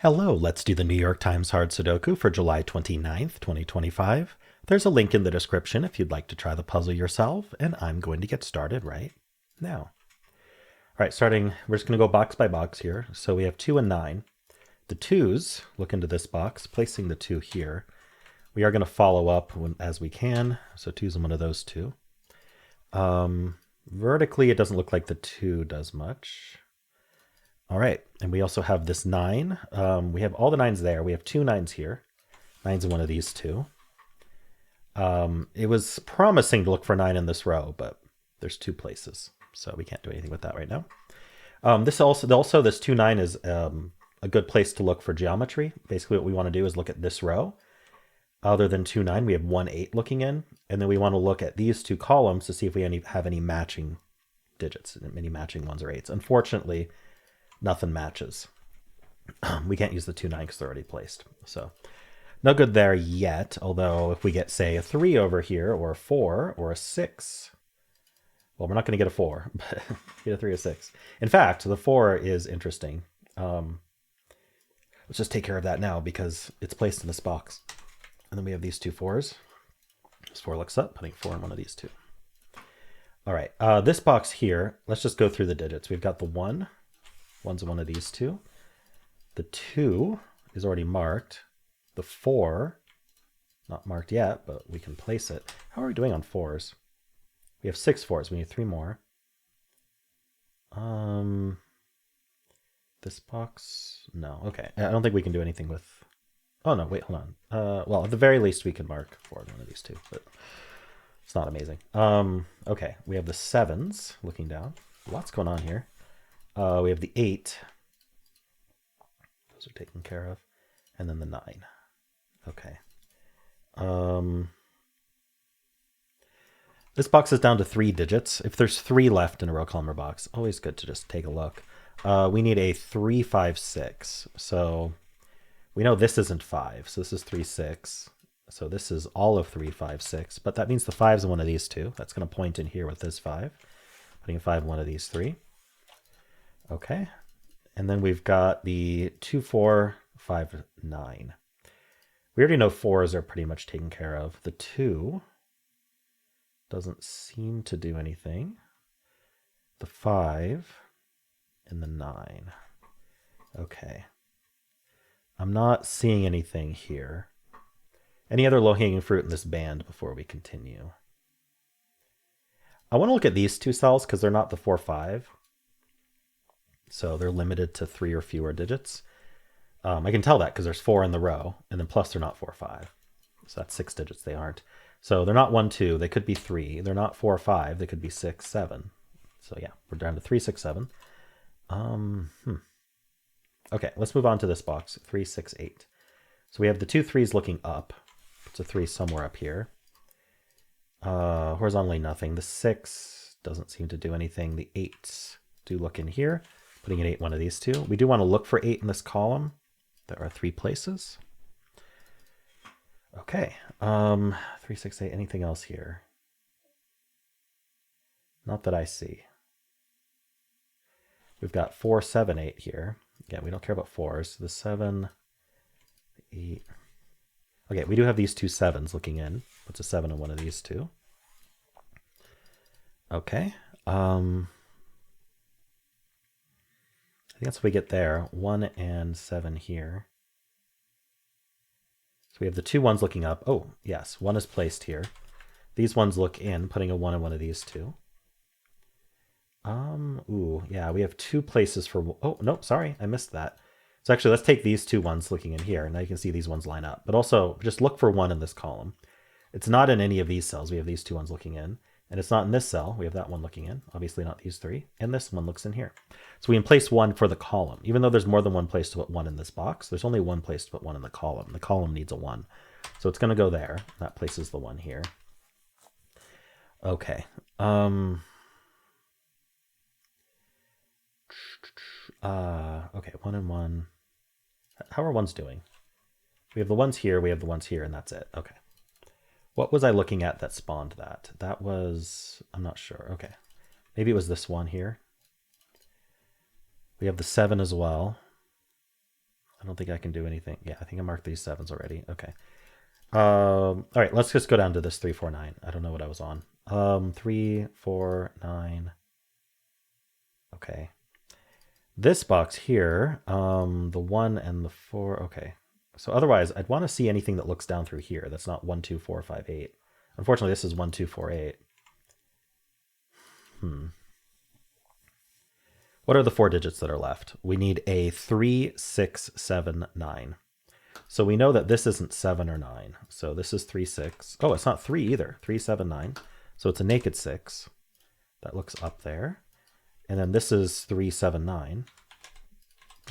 Hello, let's do the New York Times Hard Sudoku for July 29th, 2025. There's a link in the description if you'd like to try the puzzle yourself, and I'm going to get started right now. All right, starting, we're just going to go box by box here. So we have 2 and 9. The 2s, look into this box, placing the 2 here. We are going to follow up as we can, so 2's in one of those two. Vertically, it doesn't look like the 2 does much. All right, and we also have this 9. We have all the 9s there. We have 2 9s here. 9's in one of these two. It was promising to look for 9 in this row, but there's 2 places, so we can't do anything with that right now. This 2 9 is a good place to look for geometry. Basically, what we want to do is look at this row. Other than 2 9, we have 1 8 looking in, and then we want to look at these 2 columns to see if we have any matching digits, any matching 1s or 8s. Unfortunately, nothing matches. We can't use the 2 9 because they're already placed. So no good there yet, although if we get, say, a 3 over here, or a 4, or a 6, well, we're not going to get a 4, but get a 3 or 6. In fact, the 4 is interesting. Let's just take care of that now because it's placed in this box. And then we have these 2 4s. This 4 looks up, putting 4 in one of these 2. All right, this box here, let's just go through the digits. We've got the 1. 1's in one of these 2. The 2 is already marked. The 4, not marked yet, but we can place it. How are we doing on 4s? We have 6 4s. We need 3 more. This box, no. Okay, I don't think we can do anything with. Oh no, wait, hold on. Well, at the very least, we can mark 4 in one of these 2, but it's not amazing. Okay, we have the 7s looking down. Lots going on here. We have the 8. Those are taken care of. And then the 9. Okay. This box is down to 3 digits. If there's 3 left in a row column or box, always good to just take a look. We need a 3 5 6. So we know this isn't 5. So this is 3 6. So this is all of 3 5 6. But that means the 5's in one of these 2. That's going to point in here with this 5. Putting a 5 in one of these 3. Okay, and then we've got the 2 4 5 9. We already know 4s are pretty much taken care of. The 2 doesn't seem to do anything. The 5 and the 9. Okay, I'm not seeing anything here. Any other low-hanging fruit in this band before we continue? I want to look at these 2 cells because they're not the 4 5. So they're limited to 3 or fewer digits. I can tell that because there's 4 in the row, and then plus they're not 4 5. So that's 6 digits they aren't. So they're not 1 2, they could be 3. They're not 4 5, they could be 6 7. So yeah, we're down to 3 6 7. Okay, let's move on to this box, 3 6 8. So we have the 2 3's looking up. It's a 3 somewhere up here. Horizontally nothing. The 6 doesn't seem to do anything. The 8s do look in here. Putting an 8 in one of these 2. We do want to look for 8 in this column. There are 3 places. Okay. 3 6 8. Anything else here? Not that I see. We've got 4 7 8 here. Again, we don't care about 4s. The 7, the 8. Okay, we do have these 2 7s looking in. Puts a 7 in one of these 2. Okay. I think that's what we get there. 1 and 7 here. So we have the 2 1's looking up. Oh, yes, 1 is placed here. These ones look in, putting a 1 in one of these 2. Ooh, yeah, we have 2 places for. Oh, no, sorry, I missed that. So actually, let's take these 2 1's looking in here. Now you can see these ones line up. But also, just look for 1 in this column. It's not in any of these cells. We have these 2 1's looking in. And it's not in this cell. We have that one looking in. Obviously not these 3. And this one looks in here. So we can place 1 for the column. Even though there's more than 1 place to put 1 in this box, there's only 1 place to put 1 in the column. The column needs a 1. So it's going to go there. That places the 1 here. Okay. Okay, 1 and 1. How are 1s doing? We have the 1s here, we have the 1s here, and that's it. Okay. What was I looking at that spawned that? That was, I'm not sure. Okay. Maybe it was this one here. We have the 7 as well. I don't think I can do anything. Yeah, I think I marked these 7s already. Okay. All right, let's just go down to this 3, 4, 9. I don't know what I was on. 3, 4, 9. Okay. This box here, the 1 and the 4. Okay. So otherwise, I'd want to see anything that looks down through here. That's not 1, 2, 4, 5, 8. Unfortunately, this is 1, 2, 4, 8. What are the 4 digits that are left? We need a 3, 6, 7, 9. So we know that this isn't 7 or 9. So this is 3, 6. Oh, it's not 3 either. 3, 7, 9. So it's a naked 6. That looks up there. And then this is 3, 7, 9.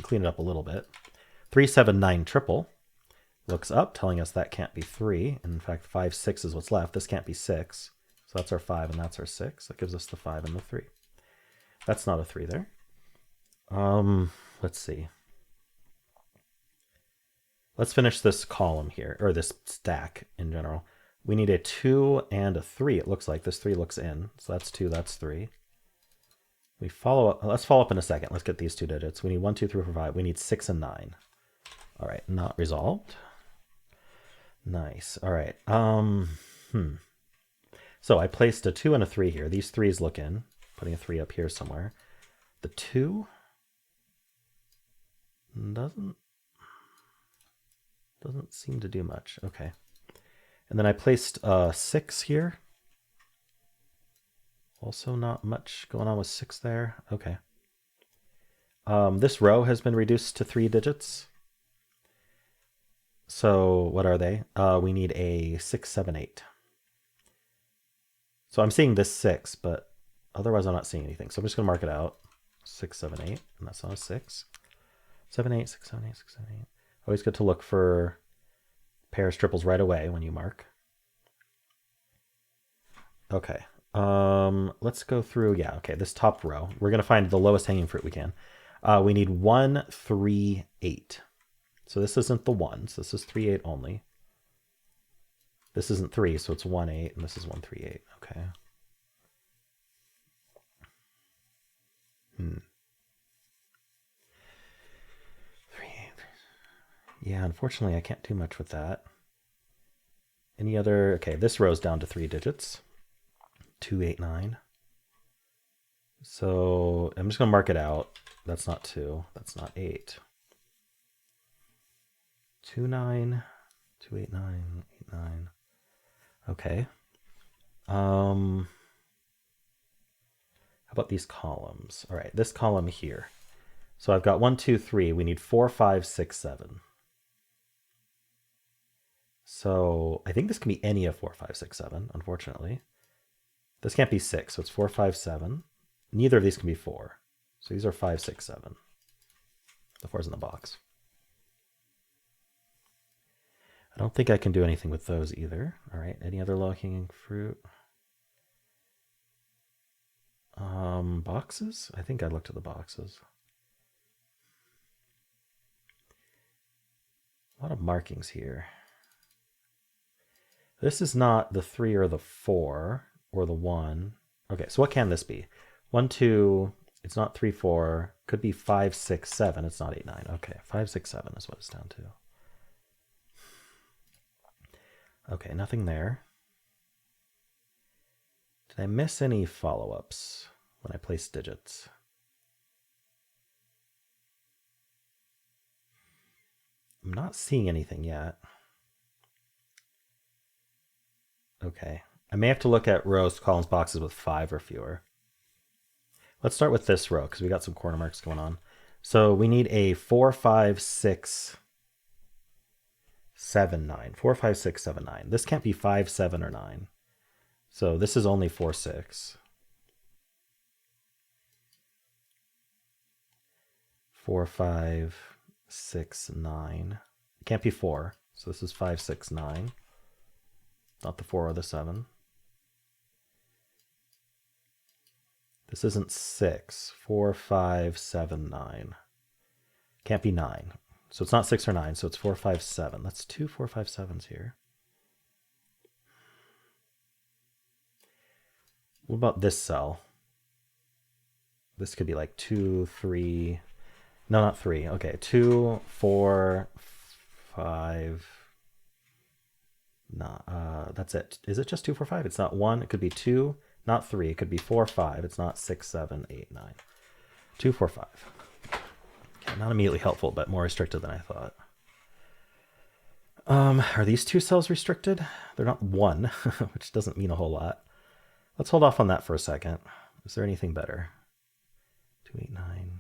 Clean it up a little bit. 3, 7, 9 triple. Looks up, telling us that can't be 3. And in fact, 5, 6 is what's left. This can't be 6. So that's our 5 and that's our 6. That gives us the 5 and the 3. That's not a 3 there. Let's see. Let's finish this column here, or this stack in general. We need a 2 and a 3. It looks like this 3 looks in. So that's 2, that's 3. We follow up. Let's follow up in a second. Let's get these 2 digits. We need 1, 2, 3, 4, 5. We need 6 and 9. All right, not resolved. Nice. All right. So I placed a 2 and a 3 here. These 3s look in. Putting a 3 up here somewhere. The 2 doesn't seem to do much. Okay. And then I placed 6 here. Also not much going on with 6 there. Okay. This row has been reduced to 3 digits. So what are they? We need a 6, 7, 8. So I'm seeing this 6, but otherwise I'm not seeing anything. So I'm just going to mark it out. 6, 7, 8. And that's not a 6. 7, 8, 6, 7, 8, 6, 7, 8. Always good to look for pairs, triples right away when you mark. Okay. Let's go through. Yeah, okay, this top row. We're going to find the lowest hanging fruit we can. We need 1, 3, 8. So this isn't the 1, so this is 3, 8 only. This isn't 3, so it's 1, 8, and this is 1, 3, 8. Okay. Yeah, unfortunately, I can't do much with that. Any other? Okay, this row's down to 3 digits. 2, 8, 9. So I'm just going to mark it out. That's not 2. That's not 8. 2, 9. 2, 8, 9. 8, 9. Okay. How about these columns? All right, this column here. So I've got 1, 2, 3. We need 4, 5, 6, 7. So I think this can be any of 4, 5, 6, 7, unfortunately. This can't be 6, so it's 4, 5, 7. Neither of these can be 4. So these are 5, 6, 7. The 4's in the box. I don't think I can do anything with those either. All right, any other low-hanging fruit? Boxes? I think I looked at the boxes. A lot of markings here. This is not the 3 or the 4 or the 1. Okay, so what can this be? 1, 2, it's not 3, 4. Could be 5, 6, 7. It's not 8, 9. Okay, 5, 6, 7 is what it's down to. Okay, nothing there. Did I miss any follow-ups when I placed digits? I'm not seeing anything yet. Okay. I may have to look at rows, columns, boxes with 5 or fewer. Let's start with this row because we got some corner marks going on. So we need a 4, 5, 6, 7, 9. 4, 5, 6, 7, 9. This can't be 5, 7, or 9. So this is only 4, 6. 4, 5, 6, 9. It can't be 4. So this is 5, 6, 9. Not the 4 or the 7. This isn't 6. 4, 5, 7, 9. Can't be 9. So it's not 6 or 9, so it's 4, 5, 7. That's 2 4, 5, 7s here. What about this cell? This could be like 2, 3. No, not 3. Okay, 2, 4, 5. No, that's it. Is it just 2, 4, 5? It's not 1. It could be 2, not 3. It could be 4, 5. It's not 6, 7, 8, 9. 2, 4, 5. Okay, not immediately helpful, but more restricted than I thought. Are these 2 cells restricted? They're not 1, which doesn't mean a whole lot. Let's hold off on that for a second. Is there anything better? 2, 8, 9.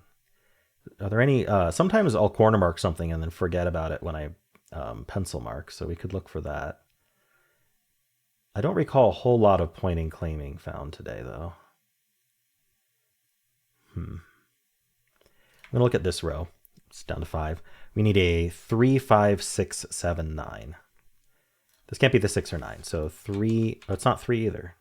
Are there any? Sometimes I'll corner mark something and then forget about it when I pencil mark, so we could look for that. I don't recall a whole lot of pointing claiming found today, though. I'm going to look at this row. It's down to 5. We need a 3, 5, 6, 7, 9. This can't be the 6 or 9. So 3, oh, it's not 3 either.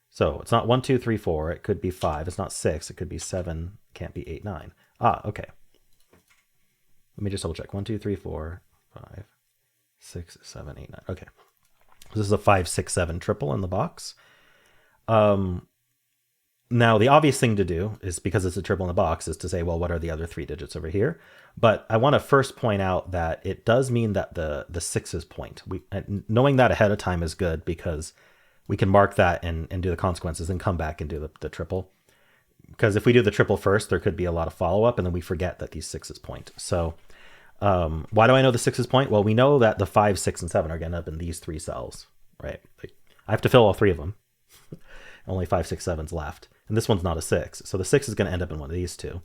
So it's not 1, 2, 3, 4. It could be 5. It's not 6. It could be 7. Can't be 8, 9. Ah, okay. Let me just double check. 1, 2, 3, 4, 5, 6, 7, 8, 9. Okay. This is a 5, 6, 7 triple in the box. Now, the obvious thing to do is, because it's a triple in the box, is to say, well, what are the other 3 digits over here? But I want to first point out that it does mean that the 6's point. Knowing that ahead of time is good, because we can mark that and do the consequences and come back and do the triple. Because if we do the triple first, there could be a lot of follow-up, and then we forget that these 6's point. So why do I know the 6's point? Well, we know that the 5, 6, and 7 are going to end up in these 3 cells, right? I have to fill all 3 of them. Only 5, 6, 7's left. And this one's not a 6. So the 6 is going to end up in one of these 2.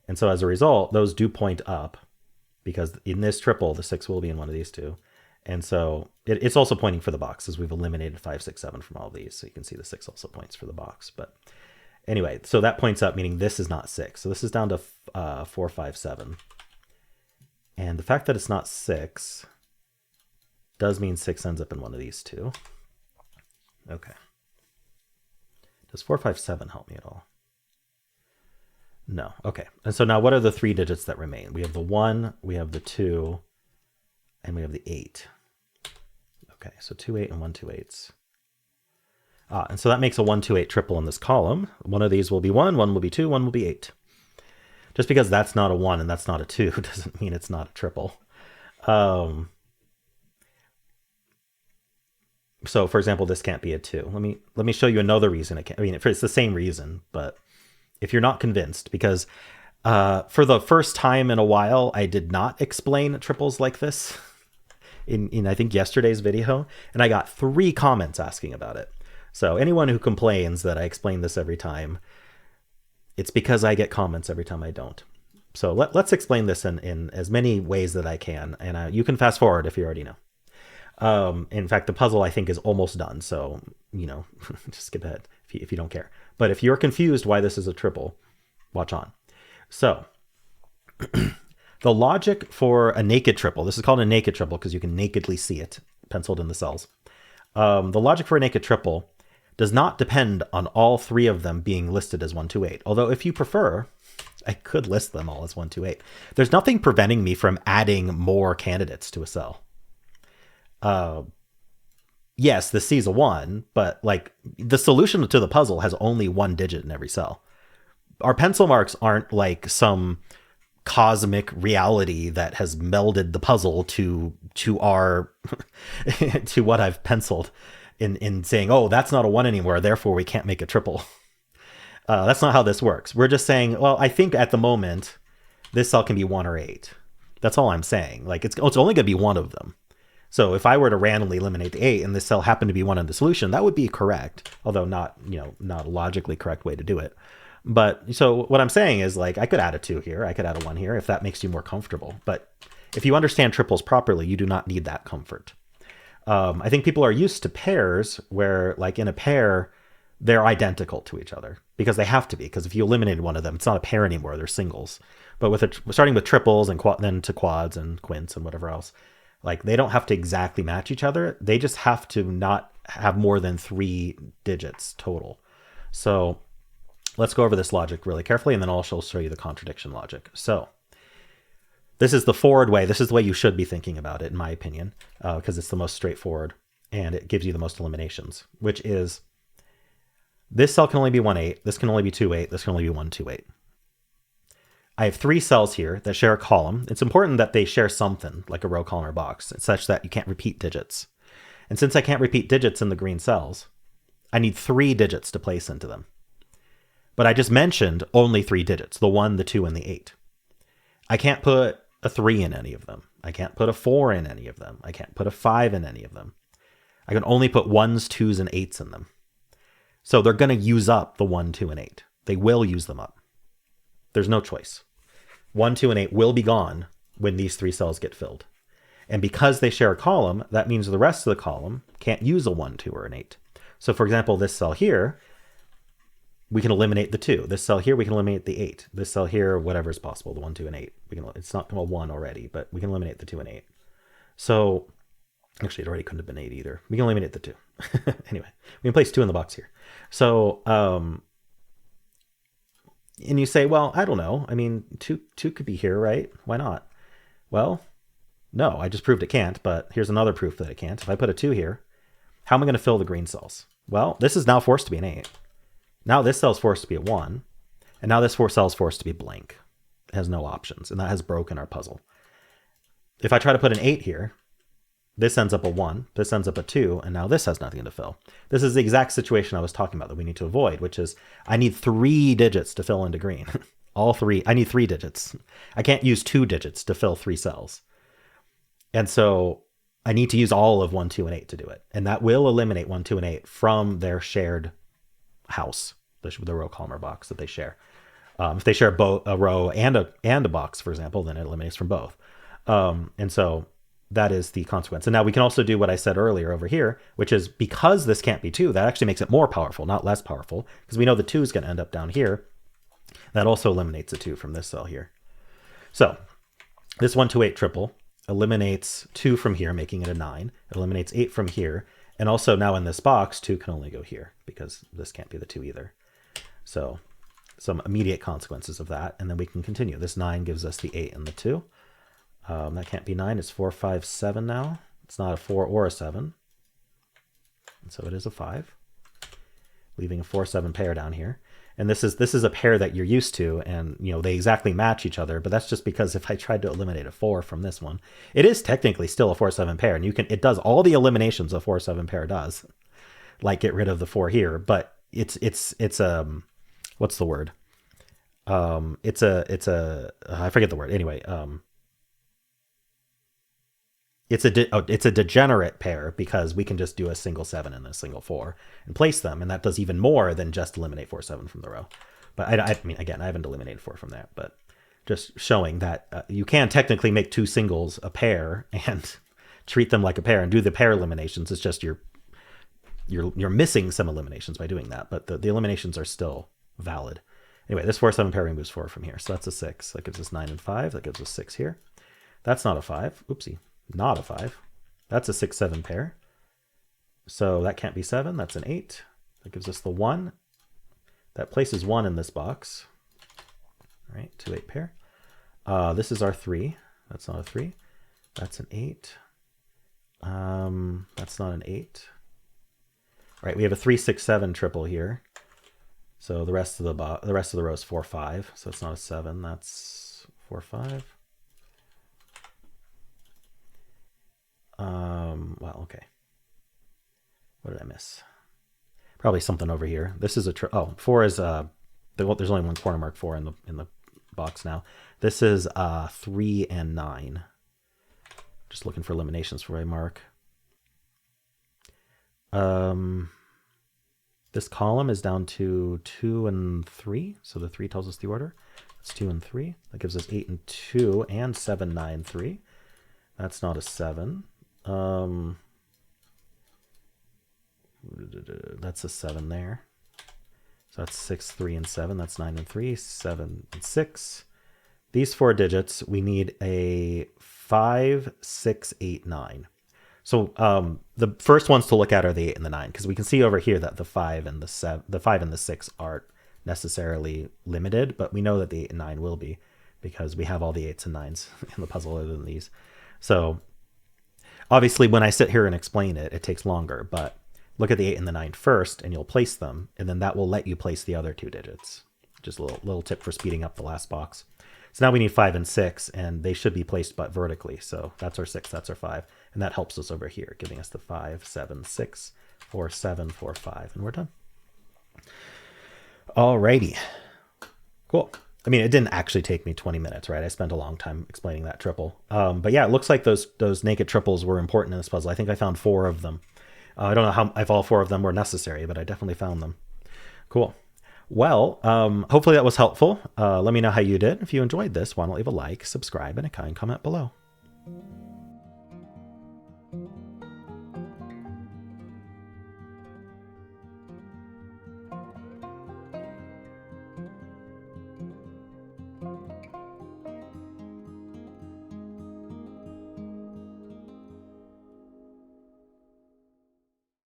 And so as a result, those do point up, because in this triple, the 6 will be in one of these 2. And so it's also pointing for the box, as we've eliminated 5, 6, 7 from all these. So you can see the 6 also points for the box. But anyway, so that points up, meaning this is not 6. So this is down to 4, 5, 7. And the fact that it's not 6 does mean 6 ends up in one of these 2. Okay. Does 4, 5, 7 help me at all? No. Okay. And so now what are the 3 digits that remain? We have the 1, we have the 2, and we have the 8. Okay, so 2, 8, and 1, 2, 8s. And so that makes a 1, 2, 8 triple in this column. One of these will be 1, one will be 2, one will be 8. Just because that's not a 1 and that's not a 2 doesn't mean it's not a triple. So for example, this can't be a 2. Let me show you another reason it can't. I mean, it's the same reason, but if you're not convinced, because for the first time in a while, I did not explain triples like this in I think yesterday's video, and I got 3 comments asking about it. So anyone who complains that I explain this every time, it's because I get comments every time I don't. So let's explain this in as many ways that I can, and you can fast forward if you already know. In fact, the puzzle I think is almost done, so just skip ahead if you don't care. But if you're confused why this is a triple, watch on. So the logic for a naked triple, this is called a naked triple because you can nakedly see it penciled in the cells. The logic for a naked triple does not depend on all 3 of them being listed as 1, 2, 8. Although if you prefer, I could list them all as 1, 2, 8. There's nothing preventing me from adding more candidates to a cell. Yes, the C is a 1, but like the solution to the puzzle has only 1 digit in every cell. Our pencil marks aren't like some cosmic reality that has melded the puzzle to our to what I've penciled in saying, oh, that's not a 1 anymore, therefore we can't make a triple. That's not how this works. We're just saying, well, I think at the moment this cell can be 1 or 8. That's all I'm saying. Like it's only going to be one of them. So if I were to randomly eliminate the 8 and this cell happened to be 1 in the solution, that would be correct, although not a logically correct way to do it. But so what I'm saying is, like, I could add a 2 here, I could add a 1 here if that makes you more comfortable. But if you understand triples properly, you do not need that comfort. I think people are used to pairs where, like, in a pair, they're identical to each other because they have to be, because if you eliminated one of them, it's not a pair anymore, they're singles. But starting with triples and then to quads and quints and whatever else, like, they don't have to exactly match each other. They just have to not have more than 3 digits total. So let's go over this logic really carefully, and then I'll also show you the contradiction logic. So this is the forward way. This is the way you should be thinking about it, in my opinion, because it's the most straightforward, and it gives you the most eliminations, which is this cell can only be 1, 8. This can only be 2, 8. This can only be 1, 2, 8. I have 3 cells here that share a column. It's important that they share something, like a row, column, or box, such that you can't repeat digits. And since I can't repeat digits in the green cells, I need 3 digits to place into them. But I just mentioned only 3 digits, the 1, the 2, and the 8. I can't put a 3 in any of them. I can't put a 4 in any of them. I can't put a 5 in any of them. I can only put 1s, 2s, and 8s in them. So they're going to use up the 1, 2, and 8. They will use them up. There's no choice. 1, 2, and 8 will be gone when these 3 cells get filled. And because they share a column, that means the rest of the column can't use a 1, 2, or an 8. So for example, this cell here, we can eliminate the 2. This cell here, we can eliminate the 8. This cell here, whatever is possible, the 1, 2, and 8. It's not a 1 already, but we can eliminate the 2 and 8. So actually, it already couldn't have been 8 either. We can eliminate the 2. Anyway, we can place 2 in the box here. So, and you say, well, I don't know. I mean, 2 could be here, right? Why not? Well, no, I just proved it can't, but here's another proof that it can't. If I put a 2 here, how am I going to fill the green cells? Well, this is now forced to be an 8. Now this cell is forced to be a 1. And now this cell is forced to be blank. It has no options, and that has broken our puzzle. If I try to put an 8 here, this ends up a 1, this ends up a 2, and now this has nothing to fill. This is the exact situation I was talking about that we need to avoid, which is I need 3 digits to fill into green. All 3. I need 3 digits. I can't use 2 digits to fill 3 cells. And so I need to use all of 1, 2, and 8 to do it. And that will eliminate 1, 2, and 8 from their shared house, the row, column, or box that they share. If they share both a row and a box, for example, then it eliminates from both. And so that is the consequence. And now we can also do what I said earlier over here, which is because this can't be 2, that actually makes it more powerful, not less powerful, because we know the 2 is going to end up down here. That also eliminates a 2 from this cell here. So this 1, 2, 8 triple eliminates 2 from here, making it a 9. It eliminates 8 from here. And also now in this box, 2 can only go here because this can't be the 2 either. So some immediate consequences of that. And then we can continue. This 9 gives us the 8 and the 2. That can't be 9. It's 4, 5, 7 now. It's not a 4 or a 7. And so it is a 5. Leaving a 4, 7 pair down here. And this is a pair that you're used to, and they exactly match each other, but that's just because if I tried to eliminate a 4 from this one, it is technically still a 4, 7 pair, and it does all the eliminations a 4, 7 pair does. Like get rid of the 4 here, but it's what's the word? I forget the word. Anyway, it's a degenerate pair because we can just do a single 7 and a single 4 and place them, and that does even more than just eliminate 4, 7 from the row. But I mean, again, I haven't eliminated 4 from that, but just showing that you can technically make 2 singles a pair and treat them like a pair and do the pair eliminations. It's just you're missing some eliminations by doing that, but the eliminations are still valid. Anyway, this 4, 7 pair removes 4 from here, so that's a 6. That gives us 9 and 5. That gives us 6 here. That's not a 5. Oopsie. Not a 5. That's a 6, 7 pair. So that can't be 7. That's an 8. That gives us the 1. That places 1 in this box. All right, 2, 8 pair. This is our 3. That's not a 3. That's an 8. That's not an 8. All right, we have a 3, 6, 7 triple here. So the rest of the row is 4, 5. So it's not a 7. That's 4, 5. Well, okay. What did I miss? Probably something over here. This is 4 is there's only one corner mark 4 in the box now. This is 3 and 9. Just looking for eliminations before I mark. This column is down to 2 and 3. So the 3 tells us the order. That's 2 and 3. That gives us 8 and 2 and 7, 9, 3. That's not a 7. That's a 7 there. So that's 6, 3, and 7. That's 9 and 3, 7 and 6. These 4 digits, we need a 5, 6, 8, 9. So the first ones to look at are the 8 and the 9, because we can see over here that the 5 and the 6 aren't necessarily limited, but we know that the 8 and 9 will be because we have all the 8s and 9s in the puzzle other than these. So obviously when I sit here and explain it, it takes longer, but look at the 8 and the 9 first and you'll place them, and then that will let you place the other 2 digits. Just a little tip for speeding up the last box. So now we need 5 and 6, and they should be placed but vertically. So that's our 6, that's our 5. And that helps us over here, giving us the 5, 7, 6, 4, 7, 4, 5. And we're done. Alrighty. Cool. I mean, it didn't actually take me 20 minutes, right? I spent a long time explaining that triple. But yeah, it looks like those naked triples were important in this puzzle. I think I found 4 of them. I don't know if all 4 of them were necessary, but I definitely found them. Cool. Well, hopefully that was helpful. Let me know how you did. If you enjoyed this, why don't leave a like, subscribe, and a kind comment below.